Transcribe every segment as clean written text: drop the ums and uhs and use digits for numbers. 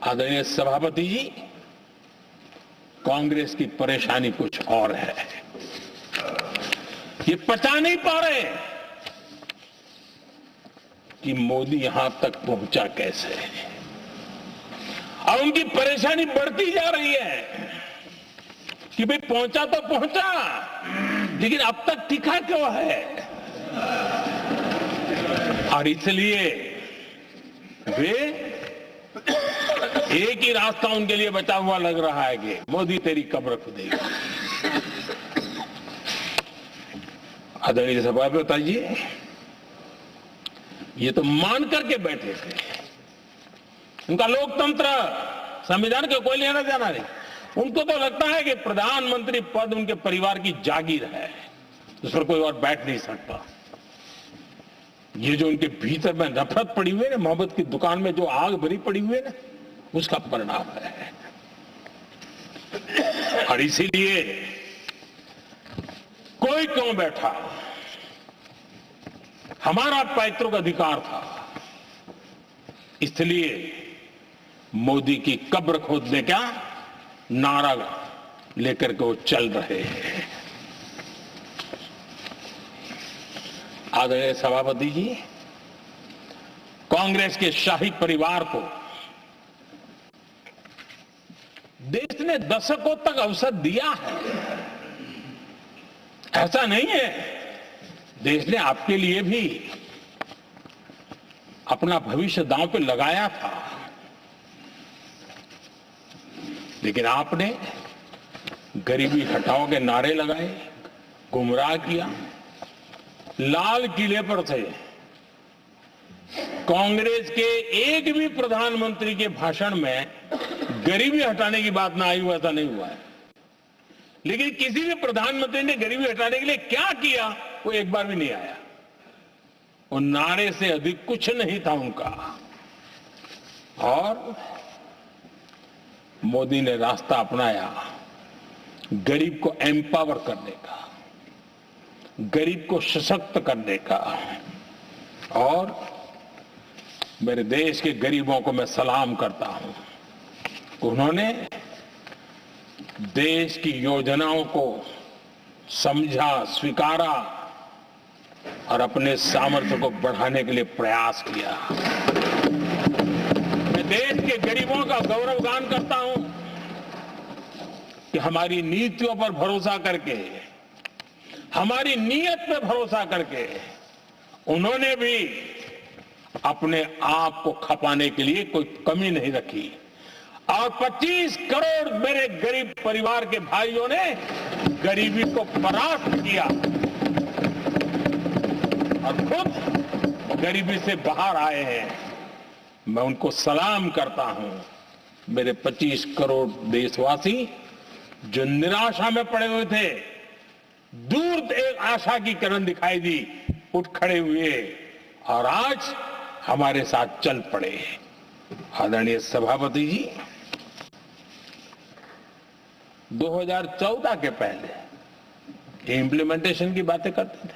आदरणीय सभापति जी, कांग्रेस की परेशानी कुछ और है। ये पचा नहीं पा रहे कि मोदी यहां तक पहुंचा कैसे। अब उनकी परेशानी बढ़ती जा रही है कि भाई पहुंचा तो पहुंचा, लेकिन अब तक टिका क्यों है। और इसलिए वे एक ही रास्ता उनके लिए बचा हुआ लग रहा है कि मोदी तेरी कब्र खुदेगा। आदरणीय सभापति जी, ये तो मान करके बैठे थे। उनका लोकतंत्र, संविधान के कोई लेना देना नहीं। उनको तो लगता है कि प्रधानमंत्री पद उनके परिवार की जागीर है, उस पर कोई और बैठ नहीं सकता। ये जो उनके भीतर में नफरत पड़ी हुई है ना, मोहब्बत की दुकान में जो आग भरी पड़ी हुई है ना, उसका परिणाम है। और इसीलिए कोई क्यों बैठा, हमारा पैतृक अधिकार था, इसलिए मोदी की कब्र खोदने का नारा लेकर के वो चल रहे हैं। आदरणीय सभापति जी, कांग्रेस के शाही परिवार को देश ने दशकों तक अवसर दिया है। ऐसा नहीं है, देश ने आपके लिए भी अपना भविष्य दांव पे लगाया था, लेकिन आपने गरीबी हटाओ के नारे लगाए, गुमराह किया। लाल किले पर थे, कांग्रेस के एक भी प्रधानमंत्री के भाषण में गरीबी हटाने की बात ना आई हुआ, ऐसा नहीं हुआ है। लेकिन किसी भी प्रधानमंत्री ने गरीबी हटाने के लिए क्या किया, वो एक बार भी नहीं आया। वो नारे से अधिक कुछ नहीं था उनका। और मोदी ने रास्ता अपनाया गरीब को एम्पावर करने का, गरीब को सशक्त करने का। और मेरे देश के गरीबों को मैं सलाम करता हूं, उन्होंने देश की योजनाओं को समझा, स्वीकारा और अपने सामर्थ्य को बढ़ाने के लिए प्रयास किया। मैं देश के गरीबों का गौरवगान करता हूं कि हमारी नीतियों पर भरोसा करके, हमारी नीयत पे भरोसा करके उन्होंने भी अपने आप को खपाने के लिए कोई कमी नहीं रखी। और 25 करोड़ मेरे गरीब परिवार के भाइयों ने गरीबी को परास्त किया और खुद गरीबी से बाहर आए हैं। मैं उनको सलाम करता हूं। मेरे 25 करोड़ देशवासी जो निराशा में पड़े हुए थे, दूर एक आशा की किरण दिखाई दी, उठ खड़े हुए और आज हमारे साथ चल पड़े। आदरणीय सभापति जी, 2014 के पहले इम्प्लीमेंटेशन की बातें करते थे।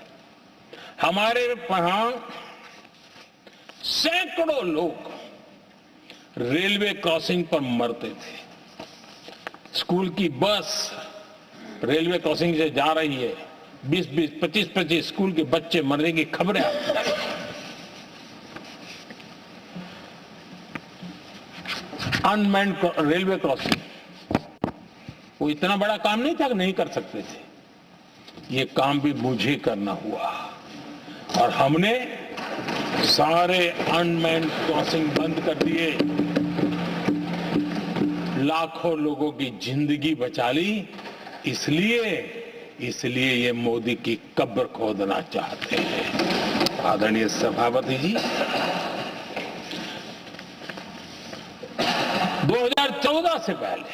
हमारे यहां सैकड़ों लोग रेलवे क्रॉसिंग पर मरते थे। स्कूल की बस रेलवे क्रॉसिंग से जा रही है, 20-20, 25-25 स्कूल के बच्चे मरने की खबरें आती हैं। अनमैन्ड रेलवे क्रॉसिंग, वो इतना बड़ा काम नहीं था कि नहीं कर सकते थे। ये काम भी मुझे करना हुआ और हमने सारे अनमैन्ड क्रॉसिंग बंद कर दिए, लाखों लोगों की जिंदगी बचा ली। इसलिए ये मोदी की कब्र खोदना चाहते हैं। आदरणीय सभापति जी, 2014 से पहले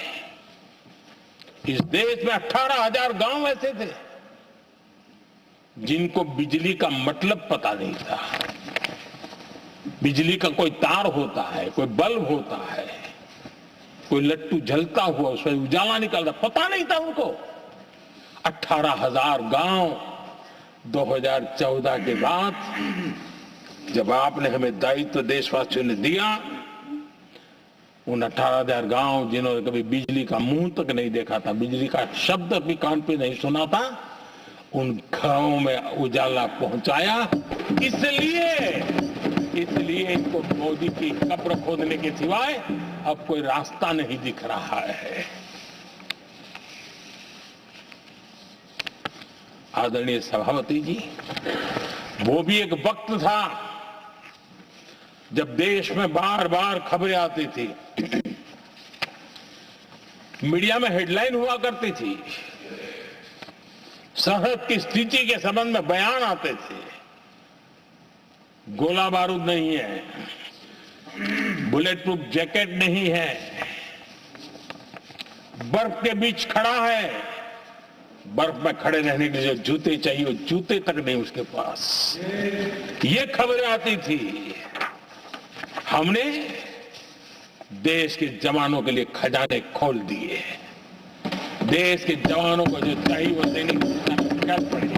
इस देश में 18,000 गांव ऐसे थे जिनको बिजली का मतलब पता नहीं था। बिजली का कोई तार होता है, कोई बल्ब होता है, कोई लट्टू जलता हुआ उसमें उजाला निकलता, पता नहीं था उनको। 18,000 गांव 2014 के बाद जब आपने हमें दायित्व देशवासियों ने दिया, उन 18,000 गांव जिन्होंने कभी बिजली का मुंह तक नहीं देखा था, बिजली का शब्द भी कान पे नहीं सुना था, उन गांवों में उजाला पहुंचाया। इसलिए इनको मोदी की कब्र खोदने के सिवाय अब कोई रास्ता नहीं दिख रहा है। आदरणीय सभापति जी, वो भी एक वक्त था जब देश में बार बार खबरें आती थी, मीडिया में हेडलाइन हुआ करती थी, सरहद की स्थिति के संबंध में बयान आते थे। गोला बारूद नहीं है, बुलेट प्रूफ जैकेट नहीं है, बर्फ के बीच खड़ा है, बर्फ में खड़े रहने के लिए जो जूते चाहिए वो जूते तक नहीं उसके पास, ये खबरें आती थी। हमने देश के जवानों के लिए खजाने खोल दिए, देश के जवानों को जो चाहिए वो देने की जरूरत पड़ी।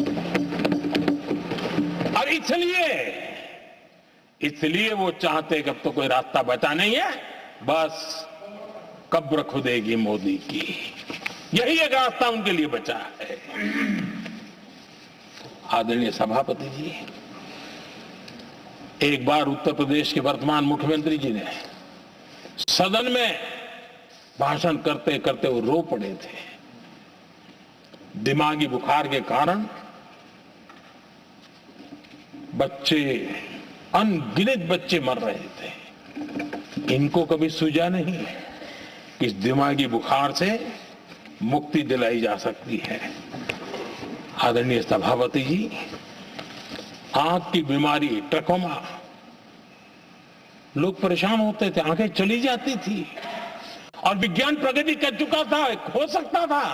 और इसलिए वो चाहते कि अब तो कोई रास्ता बचा नहीं है, बस कब्र खुदेगी मोदी की, यही एक रास्ता उनके लिए बचा है। आदरणीय सभापति जी, एक बार उत्तर प्रदेश के वर्तमान मुख्यमंत्री जी ने सदन में भाषण करते करते वो रो पड़े थे। दिमागी बुखार के कारण बच्चे, अनगिनत बच्चे मर रहे थे। इनको कभी सूझा नहीं कि इस दिमागी बुखार से मुक्ति दिलाई जा सकती है। आदरणीय सभापति जी, आंख की बीमारी ट्रकोमा, लोग परेशान होते थे, आंखें चली जाती थी और विज्ञान प्रगति कर चुका था, हो सकता था,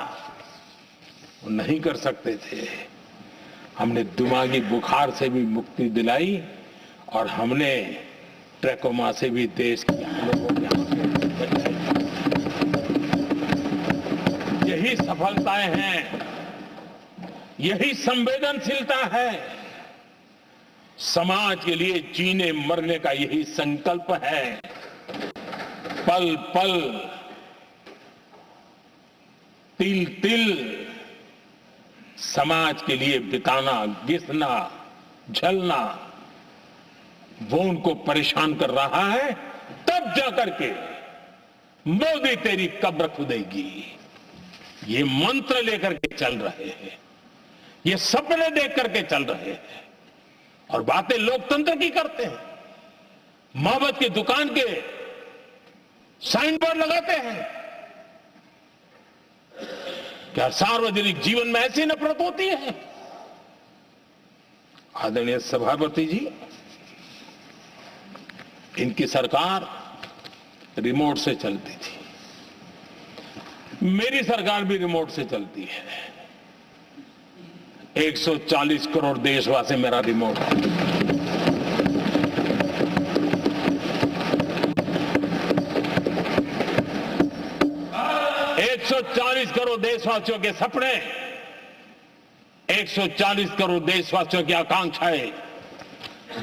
वो नहीं कर सकते थे। हमने दिमागी बुखार से भी मुक्ति दिलाई और हमने ट्रकोमा से भी देश के लोगों की आंखें बचाई। यही सफलताएं हैं, यही संवेदनशीलता है, समाज के लिए जीने मरने का यही संकल्प है। पल पल, तिल तिल समाज के लिए बिताना, घिसना, झलना, वो उनको परेशान कर रहा है। तब जाकर के मोदी तेरी कब्र खुदेगी, ये मंत्र लेकर के चल रहे हैं, ये सपने देख करके चल रहे हैं और बातें लोकतंत्र की करते हैं। मोहब्बत की दुकान के साइन बोर्ड लगाते हैं। क्या सार्वजनिक जीवन में ऐसी नफरत होती है? आदरणीय सभापति जी, इनकी सरकार रिमोट से चलती थी, मेरी सरकार भी रिमोट से चलती है। 140 करोड़ देशवासी मेरा रिमोट है। करोड़ देशवासियों के सपने, 140 करोड़ देशवासियों की आकांक्षाएं,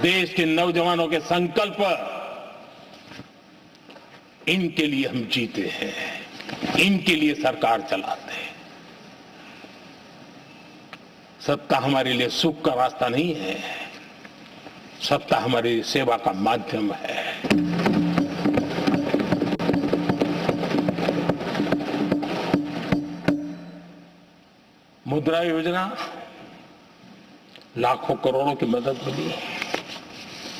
देश के नौजवानों के संकल्प, इनके लिए हम जीते हैं, इनके लिए सरकार चलाते हैं। सत्ता हमारे लिए सुख का रास्ता नहीं है, सत्ता हमारी सेवा का माध्यम है। मुद्रा योजना, लाखों करोड़ों की मदद मिली,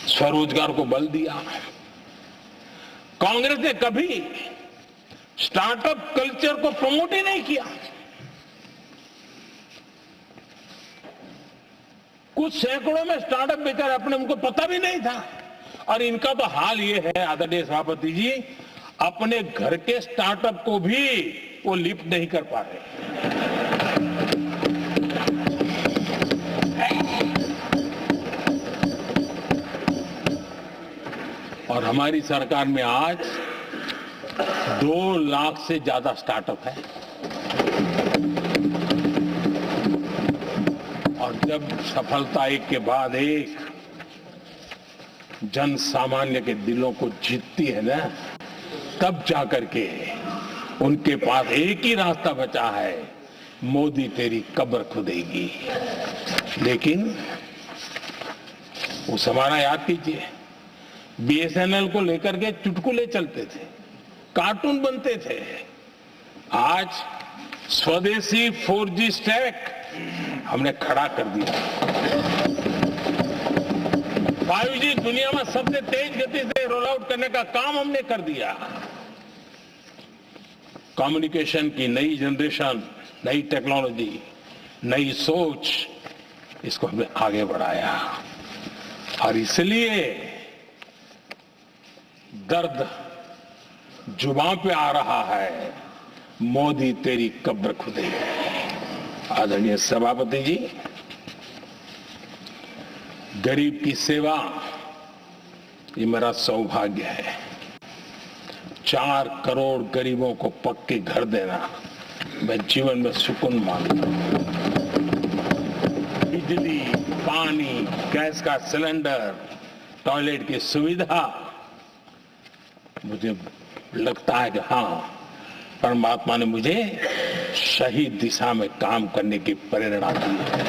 स्वरोजगार को बल दिया। कांग्रेस ने कभी स्टार्टअप कल्चर को प्रमोट ही नहीं किया। कुछ सैकड़ों में स्टार्टअप बेचारे अपने, उनको पता भी नहीं था। और इनका तो हाल ये है आदरणीय सभापति जी, अपने घर के स्टार्टअप को भी वो लिफ्ट नहीं कर पा रहे। और हमारी सरकार में आज 2 लाख से ज्यादा स्टार्टअप है। और जब सफलता एक के बाद एक जन सामान्य के दिलों को जीतती है ना, तब जाकर के उनके पास एक ही रास्ता बचा है, मोदी तेरी कब्र खुदेगी। लेकिन उस हमारा याद कीजिए, बीएसएनएल को लेकर के चुटकुले चलते थे, कार्टून बनते थे। आज स्वदेशी 4G स्टैक हमने खड़ा कर दिया। 5G दुनिया में सबसे तेज गति से रोल आउट करने का काम हमने कर दिया। कम्युनिकेशन की नई जनरेशन, नई टेक्नोलॉजी, नई सोच, इसको हमने आगे बढ़ाया। और इसलिए दर्द जुबान पे आ रहा है, मोदी तेरी कब्र खुदेगी। आदरणीय सभापति जी, गरीब की सेवा ये मेरा सौभाग्य है। 4 करोड़ गरीबों को पक्के घर देना मैं जीवन में सुकून मानता हूं। बिजली, पानी, गैस का सिलेंडर, टॉयलेट की सुविधा, मुझे लगता है कि हाँ, परमात्मा ने मुझे सही दिशा में काम करने की प्रेरणा दी है।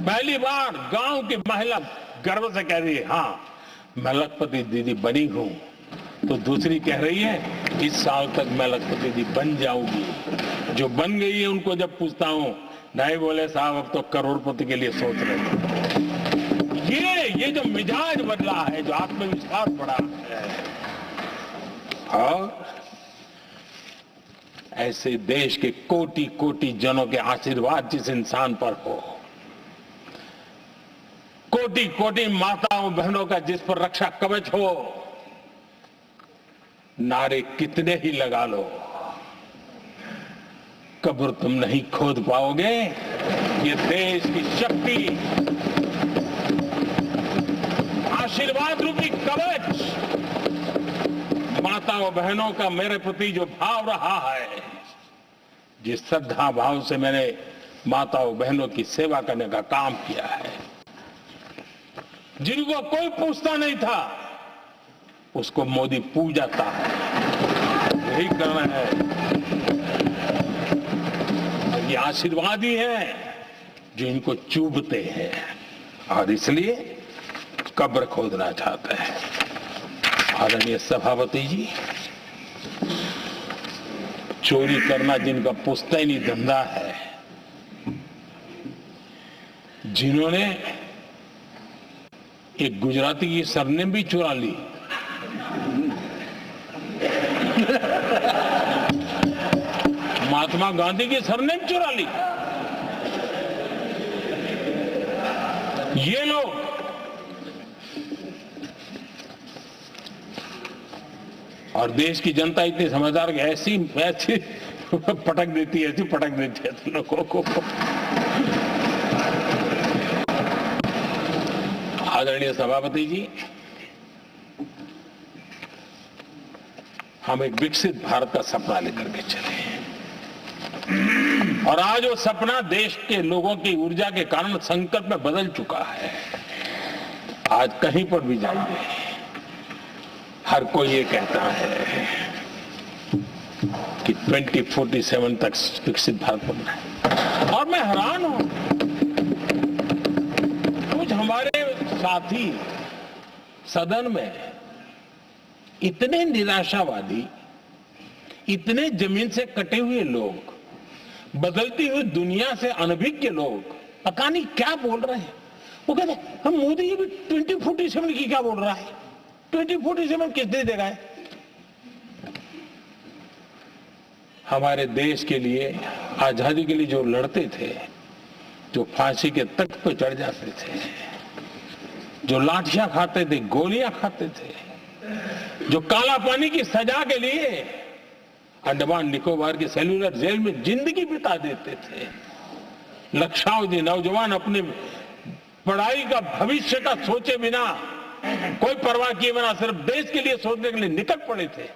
पहली बार गांव की महिला गर्व से कह रही है, हाँ मैं लखपति दीदी बनी हूं, तो दूसरी कह रही है इस साल तक मैं लखपति दीदी बन जाऊंगी। जो बन गई है उनको जब पूछता हूं, नहीं बोले साहब अब तो करोड़पति के लिए सोच रहे हैं। ये जो मिजाज बदला है, जो आत्मविश्वास बढ़ा है, और ऐसे देश के कोटि कोटि जनों के आशीर्वाद जिस इंसान पर हो, कोटि कोटि माताओं बहनों का जिस पर रक्षा कवच हो, नारे कितने ही लगा लो, कब्र तुम नहीं खोद पाओगे। ये देश की शक्ति, आशीर्वाद रूपी कवच, माताओं बहनों का मेरे प्रति जो भाव रहा है, जिस श्रद्धा भाव से मैंने माताओं बहनों की सेवा करने का काम किया है, जिनको कोई पूछता नहीं था उसको मोदी पूजाता है। यही करना है, और ये आशीर्वाद ही है जो इनको चूभते हैं, और इसलिए कब्र खोदना चाहते हैं। आदरणीय सभापति जी, चोरी करना जिनका पुश्तैनी धंधा है, जिन्होंने एक गुजराती की सरनेम भी चुरा ली, महात्मा गांधी की सरनेम चुरा ली, ये लोग और देश की जनता इतनी समझदार कि ऐसी पटक देती है, ऐसी पटक देती है लोगों को। आदरणीय सभापति जी, हम एक विकसित भारत का सपना लेकर के चले, और आज वो सपना देश के लोगों की ऊर्जा के कारण संकट में बदल चुका है। आज कहीं पर भी जाइए, हर कोई ये कहता है कि 2047 तक विकसित भारत बनना है, और मैं हैरान हूं, कुछ हमारे साथी सदन में इतने निराशावादी, इतने जमीन से कटे हुए लोग, बदलती हुई दुनिया से अनभिज्ञ लोग, पता नहीं क्या बोल रहे हैं। वो कहते हैं हम मोदी भी 2047 की क्या बोल रहा है, 2047 किस दे देगा है? हमारे देश के लिए, आजादी के लिए जो लड़ते थे, जो फांसी के तख्त पर चढ़ जाते थे, जो लाठियां खाते थे, गोलियां खाते थे, जो काला पानी की सजा के लिए अंडमान निकोबार के सेल्यूलर जेल में जिंदगी बिता देते थे, लक्षावधि नौजवान अपने पढ़ाई का भविष्य का सोचे बिना, कोई परवाह किए बिना सिर्फ देश के लिए सोचने के लिए निकल पड़े थे।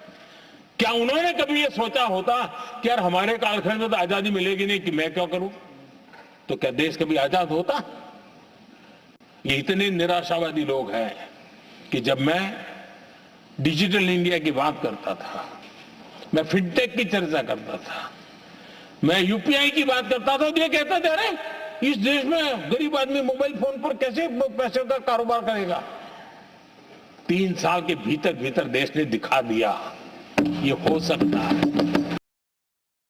क्या उन्होंने कभी ये सोचा होता कि यार हमारे कालखंड में तो आजादी मिलेगी नहीं, कि मैं क्या करूं? तो क्या देश कभी आजाद होता? ये इतने निराशावादी लोग हैं, कि जब मैं डिजिटल इंडिया की बात करता था, मैं फिनटेक की चर्चा करता था, मैं यूपीआई की बात करता था, तो ये कहता था अरे इस देश में गरीब आदमी मोबाइल फोन पर कैसे पैसे का कारोबार करेगा। 3 साल के भीतर भीतर देश ने दिखा दिया ये हो सकता है।